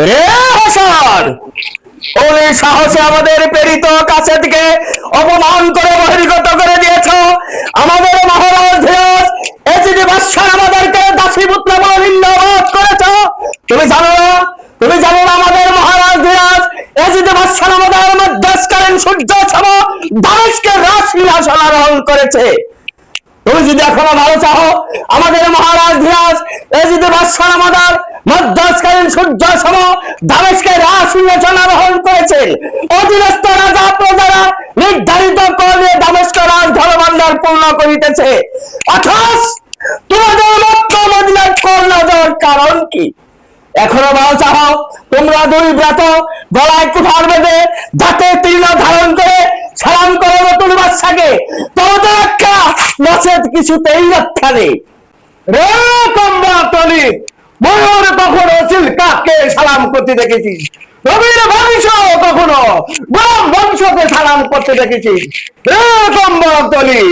রে হাসান, ওই সাহসে আমাদের প্রেরিত কাছে থেকে অপমান করে বহির্গত করে দিয়েছ। আমাদের মহারাজ ধীরজ এজিদি বাদশাহ আমাদেরকে দাসীপুত্র বলে নিন্দাবাদ করেছ। তুমি জানো না, তুমি জানো না আমাদের মহারাজ ধীরজ এজিদি বাদশাহ আমাদের মধ্যস্থকালীন সূর্য সম দামেস্কে রাজসিংহাসন আরোহণ করেছে। তুমি যদি এখনো ভালো চাও, আমাদের মহারাজ ধীরজ এজিদি বাদশাহ আমাদের মধ্যস্থকালীন সূর্য সম দামেস্কে রাজসিংহাসন আরোহণ করেছেন। অধীনস্থ রাজা প্রজারা নির্ধারিত করে দামেস্ক রাজ ধনভাণ্ডার পূর্ণ করিতেছে। অথচ তোমাদের মক্কা মদিনার কর না যাওয়ার কারণ কি? এখনো ভালো চাও, তোমরা দুই ব্রত গলায় কুঠার বেঁধে দাঁতে তীর্ণ ধারণ করে সালাম করো নতুন বাদশাকে। তোমাদের রক্ষা নচেত কিছুতেই রক্ষা নেই। রে কম্বাতলি, ময়ূর কখনো চিল্কাকে সালাম করতে দেখেছিস? রবির বংশ কখনো গোলাম বংশকে সালাম করতে দেখেছিস? রে কম্বাতলি,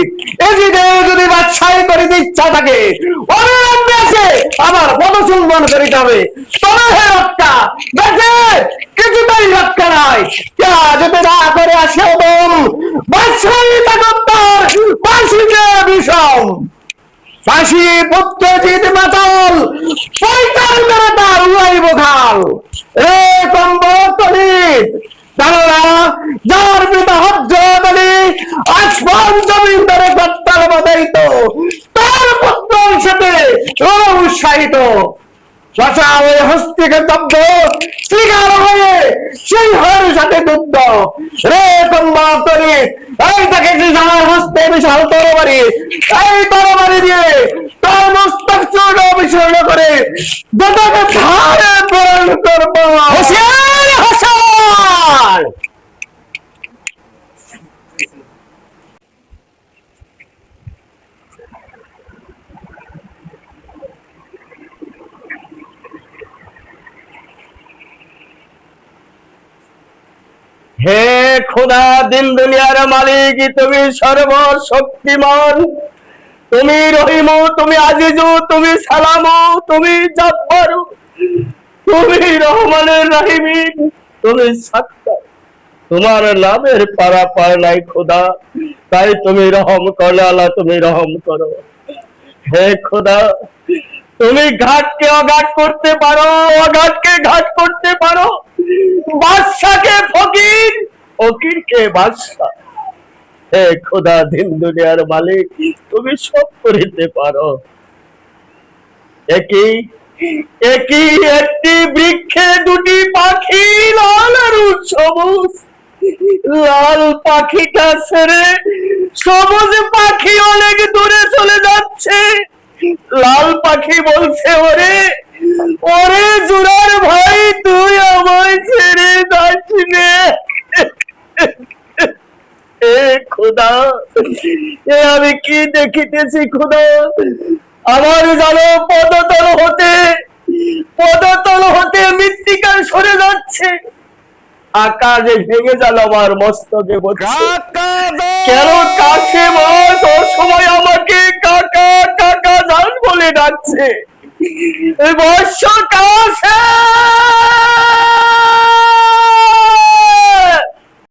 এজিদে যদি বাদশাহী করিতে ইচ্ছা থাকে অবিলম্বে আছে আমার পদচুম্বন করিতে হবে। তবে হে রক্ষা বেঁচে কিছুতেই রক্ষা নাই। যদি না করে আসে ওদম বাদশাহী তাকত্তর বাসিকে বিষম। ফাঁসি পুত্র জিত মাতাল পয়তাল মেরে তার উড়াইব ঘাল। রে কম্বতলিত জানোরা, যার পিতা হজ্জতলি আসমান জমিন ধরে গত্তাল বাধাইত, তার পুত্রের সাথে উৎসাহিত শশা হয়ে হস্তিকে দগ্ধ, শিকার হয়ে সিংহের সাথে যুদ্ধ। রে কম্বতলি, এই দেখেছিস আমার হস্তে বিশাল তরবারি, এই তরবারি দিয়ে তার মস্তক চূর্ণ বিচূর্ণ করে দুটাকে ধারে পূরণ করবো। হুঁশিয়ার হাসান! হে খোদা দিন দুনিয়ার মালিক, তুমি সর্বশক্তিমান, তুমি রহিমু, তুমি আজিজু, তুমি সালামু, তুমি জাব্বারু, তুমি রহমানের রাহিমিন, তুমি সাত্তার। তোমার নামের পারাপার নাই খোদা, তাই তুমি রহম করো আল্লাহ, তুমি রহম করো। হে খোদা, তুমি ঘাটকে অঘাট করতে পারো, অঘাটকে ঘাট করতে পারো, বাদশাকে ফকির, ফকিরকে বাদশা। হে খোদা দিন দুনিয়ার মালিক, তুমি সব করিতে পারো। একই একই একটি বৃক্ষে দুটি পাখি, লাল আর সবুজ। লাল পাখিটা ছেড়ে সবুজ পাখি অনেক দূরে চলে যাচ্ছে। লাল পাখি বলছে, ওরে ওরে জুরার ভাই, তুই আমায় ছেড়ে যাস নে। এ খোদা, এ আমি কি দেখিতেছি খোদা? আমার জানো পদতল হতে মৃত্তিকার সরে যাচ্ছে। আকাশে ভেঙে গেল আমার মস্তকে। কেন কাছে মাস অসময় আমাকে কাকা কাকা জান বলে ডাকছে? বর্ষা কাছে